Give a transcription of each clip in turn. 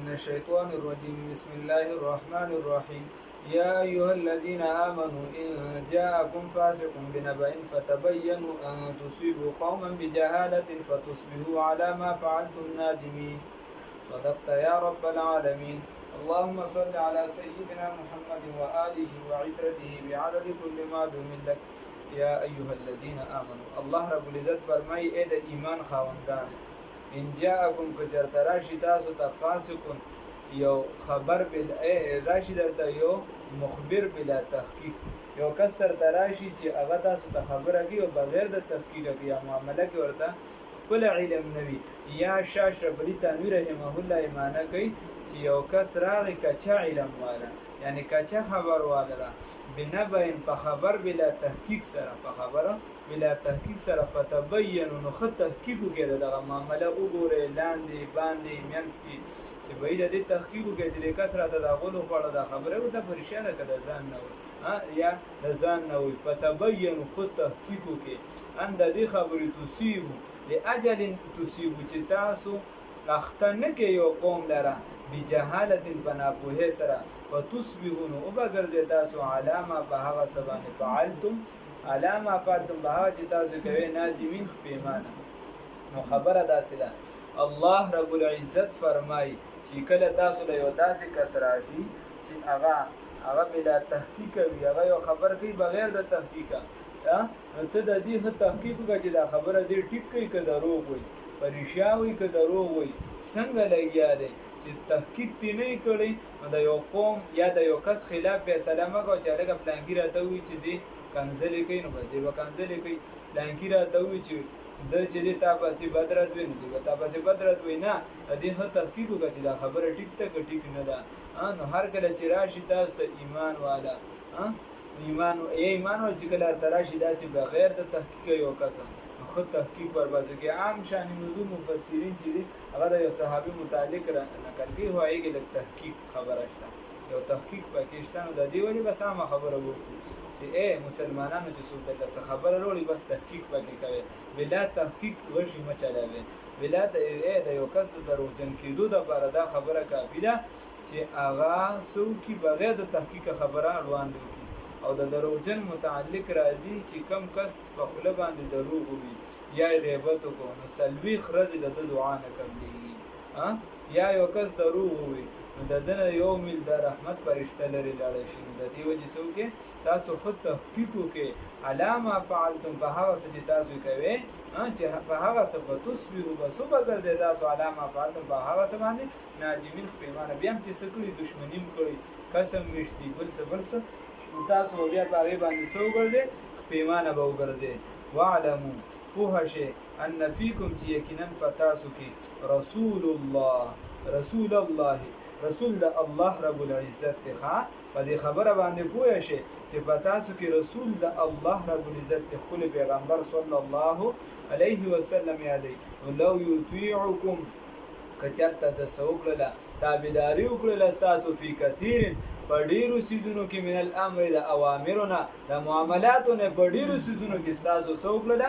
من الشيطان الرجيم بسم الله الرحمن الرحيم يا أيها الذين آمنوا إن جاءكم فاسق بنبأ فتبينوا أن تصيبوا قوما بجهالة فتصبحوا على ما فعلتم نادمين صدقت يا رب العالمين اللهم صل على سيدنا محمد وآله وعترته بعدد كل معلوم لك يا أيها الذين آمنوا الله رب العزت فرمای اے د ایمان خاوندان ان جاءکم کچرت راشی تاسو ته فاسقون یو خبر بل راشی درته یو مخبر بلا تحقیق یو کسر تراشی چې هغه تاسو ته خبره کوي او بغیر د تحقیق یا معامله کې ورته خپل علم نوي یا شاش ربلی تنویر رحمه الله ایمانه کوي چې یو کس راغی کچا علم والا یعنی کچا خبر والا بنبئن په خبر بلا تحقیق سره په خبره بلا تحقیق سره فتبینوا نو خط تحقیق وکړه دغه معامله وګوره لاندې باندې مینس کی چې به دې تحقیق وکړي چې کسره د غلو خړه د خبره او د پریشانه کده ځان نه یا د ځان نه وي فتبینوا خط تحقیق وکړي ان د دې خبرې تصيبو لاجل تصيبو چې تاسو اختنه کې یو قوم لره بجهالت بناپوه سره فتصبحون او بغرض تاسو علامه په هغه سبانه فعلتم علامه فعلتم به هغه چې تاسو کوي نادمین پیمانه نو خبره داسې ده الله رب العزت فرمای چې کله تاسو له یو داسې کس راځي چې هغه بلا تحقیق وي هغه یو خبر کوي بغیر د تحقیق نو ته د دې تحقیق وکړه چې دا خبره دې ټیک کوي که دروغ وي پریشاوي که دروغ وي څنګه لګیا دی چې تحقیق دی نه کړی نو د یو قوم یا د یو کس خلاف فیصله مه کوه چې هلکه پلانکي راته ووایي چې دی کنځلې کوي نو به دی به کنځلې کوي پلانکي راته ووایي چې د چې دی تا پسې بد رد وي نو دی به تا پسې بد رد وي نه د دې ښه تحقیق وکړه چې دا خبره ټیک ده که ټیک نه ده نو هر کله چې راشي تاسو ته ایمان والا ایمان والا چې کله ورته راشي داسې بغیر د تحقیق یو کس خود تحقیق پر باسو کې عام شان نزول مفسرین چې دي هغه د یو صحابي متعلق نقل کوي هغه کې د تحقیق خبره شته یو تحقیق پاکستان د دې ولی بس عامه خبره وکړي چې مسلمانانو چې څوک دغه خبره وروړي بس تحقیق پکې کوي بلا تحقیق ورشي مچاله بلا د یو کس د دروغجن کېدو د لپاره دا خبره کافي ده چې هغه څوک بغیر د تحقیق خبره روان دي او د دروغجن متعلق راځي چې کم کس په خپل باندې دروغ وي یا غیبت وکړي نو سلوي خرج د دعا نه کوي یا یو کس دروغ وي نو د دنه یو مل د رحمت پرشته لري لاړ شي د دې وجې سو کې تاسو خود تحقیق وکړي علامه فعلتم په هغه څه چې تاسو کوي چې په هغه څه په تصویرو به صبح ګرځي تاسو علامه فعلتم په هغه څه باندې نادمین پیمانه بیا چې څه کړي دشمنیم کړي قسم مشتي بل څه تاسو بیا په هغه باندې سو ګرځي پیمانه به وګرځي واعلموا پوه شئ ان فیکم چې یقینا فتاسو کې رسول د الله رب العزت ښه په دې خبره باندې پوه شئ چې فتاسو کې رسول د الله رب العزت خپل پیغمبر صلی الله علیه وسلم یادی لو یطیعکم کچته د سوکړه تابعداري وکړه تاسو په کثیر په ډیرو سيزونو کې من الامر د اوامرونه د معاملاتونه په ډیرو سيزونو کې تاسو سوکړه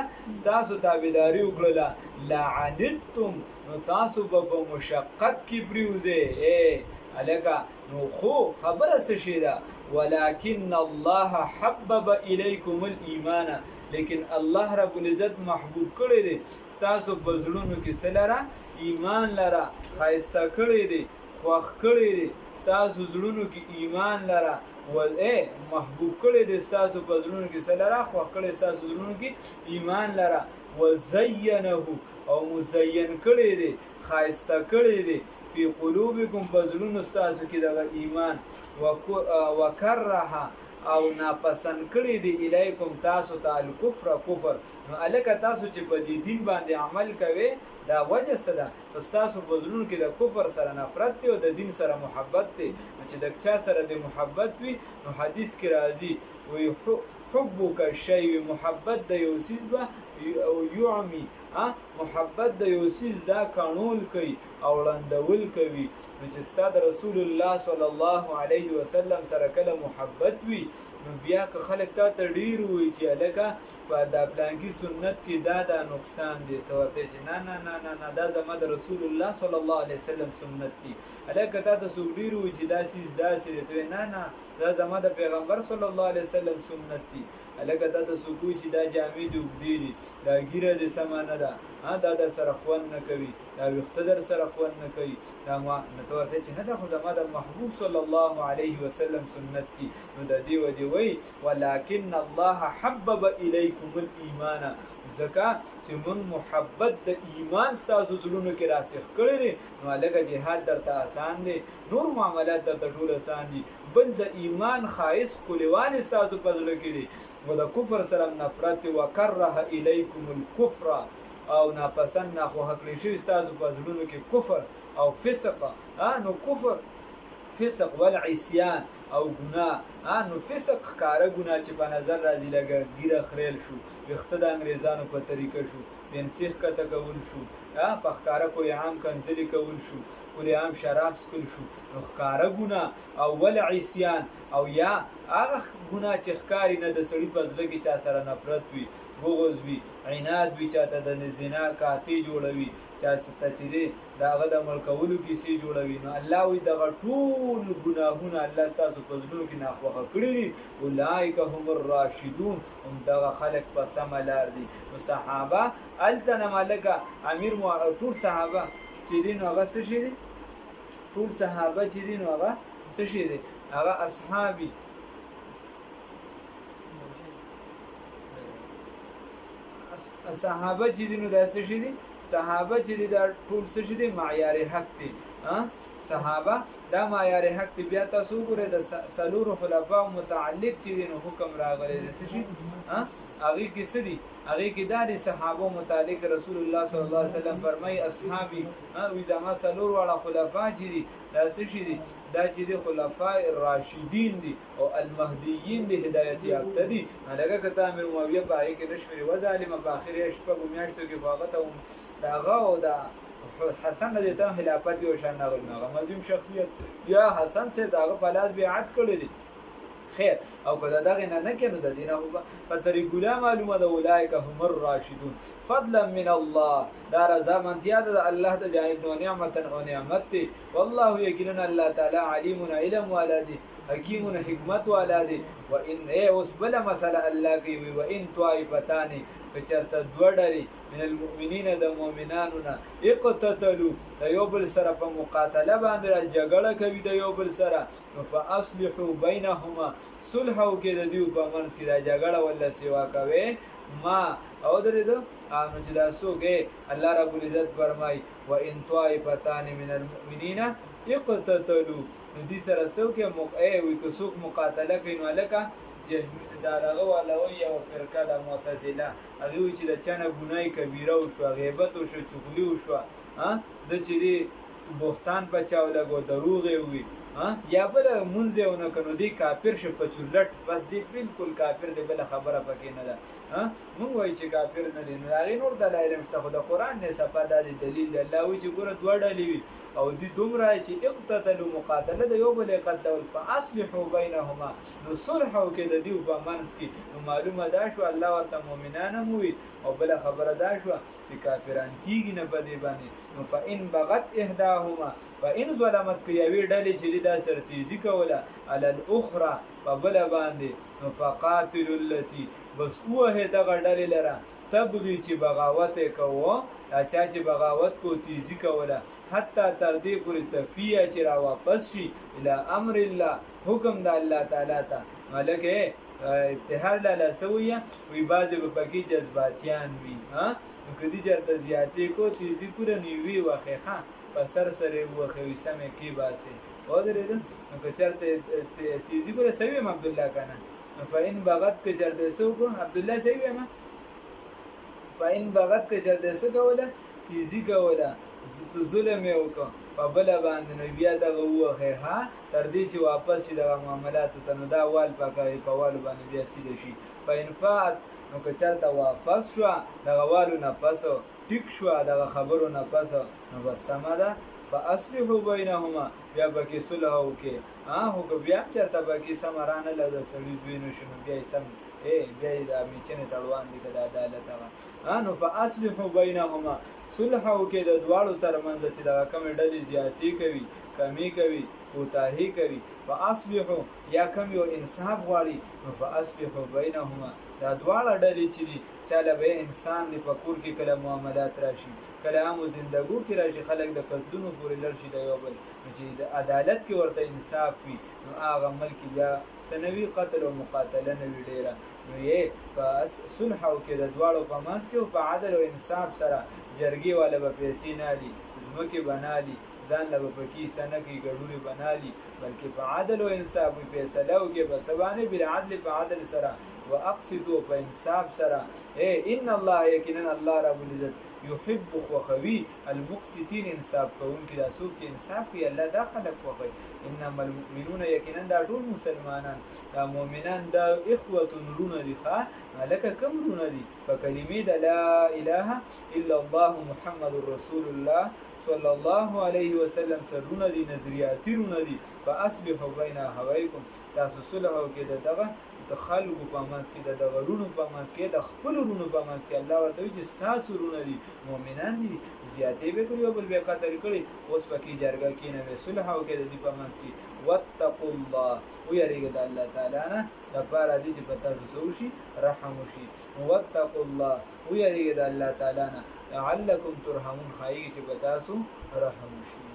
تاسو تابعداري وکړه لعنتم نو تاسو په مشقت کې بریوزه الګه نو خو خبره څه شي ده ولكن الله حبب اليكم الايمان لیکن الله رب العزت محبوب کړی دی تاسو په زړونو کې سلره ایمان لره خایسته کړی دی خوښ کړی دی تاسو زړونو کې ایمان لره محبوب کړی دی تاسو په زړونو کې سلره خوښ کړی تاسو زړونو کې ایمان لره وزینه او مزین کړی دی خایسته کړی دی فی قلوبکم فزلون استاسو کې د ایمان وکره او ناپسند کړی دی الیکم تاسو ته الکفر کفر نو الکه تاسو چې په دې دین باندې عمل کوي دا وجه څه ده تاسو فزلون کې د کفر سره نفرت دی او د دین سره محبت دی چې د چا سره د محبت وي نو حدیث کې راځي وي حبک شی محبت د یو سیز به او یعمی محبت د یو سیز دا کانول کوي او وړاندول کوي. نو چې ستا د رسول الله صلی الله علیه وسلم سره کله محبت وي نو بیا که خلک تا ته ډیر وي چې لکه په دا پلانکی سنت کې دا نقصان دی ته ورته چې نه نه نه نه دا زما د رسول الله صلی الله علیه وسلم سنت دی. الکه تا ته څوک ډیر وي چې دا سیز داسې دی ته نه نه دا زما د پیغمبر صلی الله علیه وسلم سنت دی. الکه دا ته څوک چې دا جامې د اوږدې دي دا ګیره د سمانه ده دا در سره خوند نه کوي دا ویښته در سره خوند نه کوي دا ما نه ته ورته چې نه دا خو زما د محبوب صلی الله علیه وسلم سنت دي. نو د دې وجې وایي ولکن الله حبب الیکم الایمان ځکه چې موږ محبت د ایمان ستاسو زړونو کې راسخ کړی دی. نو هلکه جهاد درته آسان دی نور معاملات درته ټول آسان دي بل د ایمان خایس کلیوان ستاسو په زړه کې دی و د کفر سره نفرت وکره الیکم الکفر او ناپسند ناخوښه کړی شوي ستاسو په زړونو کې کفر او فسق. نو کفر فسق والعصیان او ګناه نو فسق ښکاره ګناه چې په نظر راځي لکه ګیره خریل شو ویښته د انګریزانو په طریقه شو پنسیخ کته کول شو په ښکاره کوی عام کنځلې کول شو کولی عام شراب څښل شو نو ښکاره ګناه او والعصیان او یا هغه ګناه چې ښکاري نه د سړي په زړه کې چا سره نفرت وي بغض وي عناد وي چاته د زنا کاتی جوړوي چا ته چې دی د هغه د عمل کولو کیسې جوړوي. نو الله وایي دغه ټول ګناهونه الله ستاسو په زړونو کې ناخوښه کړي دي. اولئک هم الراشدون همدغه خلک په سمه لار دي. نو صحابه هلته نه ملکه امیر ټول صحابه چې دي نو هغه څه شي دي ټول صحابه چې دي نو هغه څه شي دي هغه اصحابي صحابه چې دي نو دا څه شي دي صحابه چې دي دا ټول څه شي دي معیار حق دي. صحابه دا معیار حق دی. بیا تاسو ګورئ د څلورو خلفاو متعلق چې دي نو حکم راغلی دی څه شي هغې کې څه دي هغې کې دا دي صحابو متعلق رسول الله صلی الله علیه وسلم فرمایي اصحابي وي زما څلور واړه خلفا چې دي دا څه شي دي دا چې دي خلفاء الراشدین دي او المهدیین دي هدایت یافته دي. لکه که ته امیر معاویه په هغې کې نه شمېرې وظالمه په اخرې شپږو میاشتو کې خو هغه ته د هغه او د حسن دې ته خلافت یو شان راغلی نو هغه مظلوم شخصیت یا حسن صاحب د هغه په لاس بیعت کړی دی خیر او که د دغې نه نه کړي نو د دې نه په طریقه لا معلومه ده اولئک هم الراشدون فضلا من الله دا رضامندیا ده د الله د جانب نه نعمتا او نعمت دی. والله یقینا الله تعالی علیم علم والا دی حکیم حکمت والا دی. و ان اوس بله مسله الله کوي و ان طائفتان که چېرته دوه ډلې من المؤمنین د مؤمنانو نه اقتتلوا د یو بل سره په مقاتله باندې جګړه کوي د یو بل سره نو فاصلحوا بینهما صلح وکړئ د دوی په منځ کې دا جګړه ولا سیوا کوي ما او درېدو نو چې دا څوک الله رب العزت فرمایي و ان طائفتان من المؤمنین اقتتلوا نو دې سره څوک وي که څوک مقاتله کوي نو هلکه دا دغه والا وایي یوه فرقه ده معتزله هغې وایي چې د چا نه ګناه کبیره وشوه غیبت وشو چغلي وشوه ده چې دی بهتان په چا ولګو دروغ یې ووي یا بله مونځ یې ونه کړ نو دی کافر شو په چورلټ بس دی بالکل کافر دی بله خبره پکې نه ده. مونږ وایو چې کافر نه دی نو د هغې نور دلایل هم شته خو د قرآن نه صفه دا دی دلیل دی. الله وایي چې ګوره دوه ډلې وي او دی دومره چې اقتتلوا مقاتله د یو بل یې قتلول فاصلحوا بینهما نو صلح وکړئ د دوی په منځ کې. نو معلومه دا شوه الله ورته مؤمنان هم ووي او بله خبره دا شوه چې کافران کېږي نه په دې باندې. نو فان بغت احداهما فان ظلمت که یوې ډلې چې دا سرتیزي کوله علی الاخرى په بله باندې نو فقاتلوا التي بس ووهې دغه ډلې لره تبغي چې بغاوت یې کوو دا چا چې بغاوت کو تیزي کوله حتی تر دې پورې تفیه چې را واپس شي الی امر الله حکم د الله تعالی ته. ملکه ابتحال لاله سویه وی بعضې به پکې جذباتیان وي نو که دې چېرته زیاتې کو تیزي کوله نو یې ویې وښې ښه په سر سر یې ووښې وي سمې کې باسې ودرېدل نو که چېرته تیزي کوله صحیح یم عبدالله که نه نو فإن بغت که چېرته څه وکړو عبدالله صحیح یم فإن بغت که چېرته څه کوله تیزي کوله ظلم یې وکړو په بله باندې نو بیا دغه ووښې تر دې چې واپس شي دغه معاملاتو ته نو دا وال پکوي په والو باندې بیا سیده شي. فإن فاءت نو که چېرته واپس شوه دغه والو نه پس ټیک شوه دغه خبرو نه پس نو بس سمه ده فاصلحوا بینهما بیا پکې صلح وکړئ خو که بیا هم چېرته پکې سمه رانله د سړي زوی نه شو نو بیا یې سم بیا یې د میچنې تړوان دي که د عدالت هغه نو فاصلحوا بینهما صلح وکړئ د دواړو ترمنځ چې دغه کمې ډلې زیاتې کوي کمی کوي کوتاهي کوي فاصلحوا یا کم یو انصاف غواړي نو فاصلحوا بینهما دا دواړه ډلې چې دي چاله به انسان دی په کور کې کله معاملات راشي کله عامو زندګو کې راشي خلک د قتلونو پورې لړ شي د یو بل چې د عدالت کې ورته انصاف وي نو هغه ملک بیا سنوي قتل او مقاتله نه وي ډېره نو یې په صلح وکړي د دواړو په منځ کې او په عدل او انصاف سره جرګې والا به پیسې نه لي ځمکې به نه لي ځان له به پکې سنه کې ګډورې به نه لي بلکې په عدل او انصاف وي فیصله وکړي په سبانې بالعدل په عدل سره واقسطوا په انصاف سره ان الله یقینا الله رب العزت يحب خوخوي المقسطين انصاف کوونکي دا څوک چې انصاف کوي الله دا خلک خوښوي انما المؤمنون یقینا دا ټول مسلمانان دا مؤمنان دا اخوه رونه دي ښه لکه کوم رونه دي په کلمې د لا اله الا الله محمد رسول الله صلی الله علیه وسلم سرونه دي نظریاتي رونه دي فاصلحوا بین اخویکم تاسو صلح وکړئ دغه د خلکو په منځ کې د دغه رونو په منځ کې د خپلو رونو په منځ کې الله ورته وایي چې ستاسو رونه دي مؤمنان دي زیاتې به کړي او بل به قتل کړي اوس پکې جرګه کېنوي صلح وکړئ د دې په منځ کې واتقوا الله ویریږئ د الله تعالی نه لپاره دې چې په تاسو څه وشي رحم وشي واتقوا الله ویریږئ د الله تعالی نه لعلکم ترحمون ښایي چې په تاسو رحم وشي